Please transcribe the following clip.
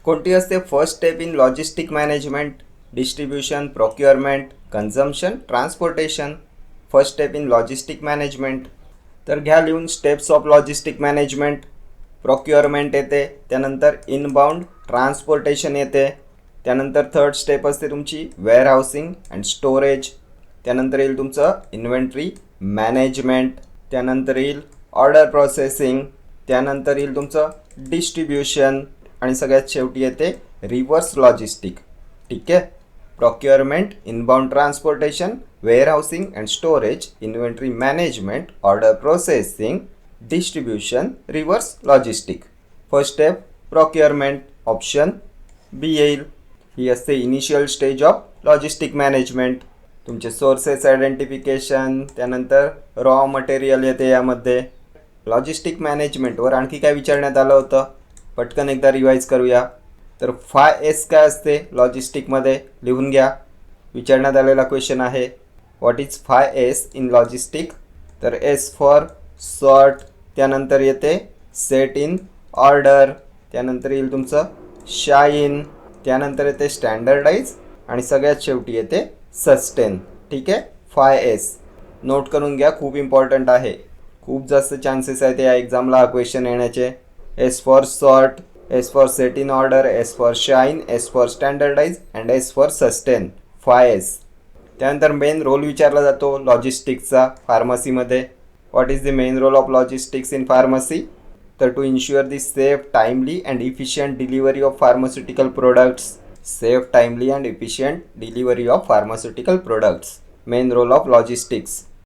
कोणती असते first step in logistic management? Distribution, procurement, consumption, transportation. First step in logistic management. तर घ्या लिहून steps of logistic management. Procurement येते, त्यानंतर इनबाउंड ट्रान्सपोर्टेशन येते, त्यानंतर थर्ड स्टेप असते तुमची वेअरहाऊसिंग अँड स्टोरेज, त्यानंतर येईल तुमचं इन्व्हेंटरी मॅनेजमेंट, त्यानंतर येईल ऑर्डर प्रोसेसिंग, त्यानंतर येईल तुमचं डिस्ट्रीब्युशन आणि सगळ्यात शेवटी येते रिव्हर्स लॉजिस्टिक. ठीक आहे. Procurement, inbound transportation, warehousing and storage, inventory management, order processing, distribution, reverse logistic. First step procurement, option B येईल. ही असते initial stage of logistic management. तुमचे सोर्सेस आयडेंटिफिकेशन, त्यानंतर रॉ मटेरियल येते यामध्ये. लॉजिस्टिक मॅनेजमेंटवर आणखी काय विचारण्यात आलं होतं, पटकन एकदा रिवाईज करूया. तर 5S काय असते लॉजिस्टिकमध्ये, लिहून घ्या. विचारण्यात आलेला क्वेश्चन आहे, what is 5S in logistic? तर S फॉर सॉर्ट, त्यानंतर येते सेट इन ऑर्डर, त्यानंतर येईल तुमचं शाईन, त्यानंतर येते स्टँडर्डाइज आणि सगळ्यात शेवटी येते सस्टेन. ठीक आहे. 5S नोट करून घ्या, खूप इम्पॉर्टंट आहे. खूप जास्त चान्सेस आहेत या एक्झामला हा क्वेश्चन येण्याचे. S for sort, S for set in order, S for shine, S for standardise and S for sustain. 5S. त्यानंतर मेन रोल विचारला जातो लॉजिस्टिक्सचा फार्मसीमध्ये. What is the main role of logistics in pharmacy? तर to ensure the safe, timely and efficient delivery of pharmaceutical products. Safe, timely and efficient delivery of pharmaceutical products. Main role of logistics.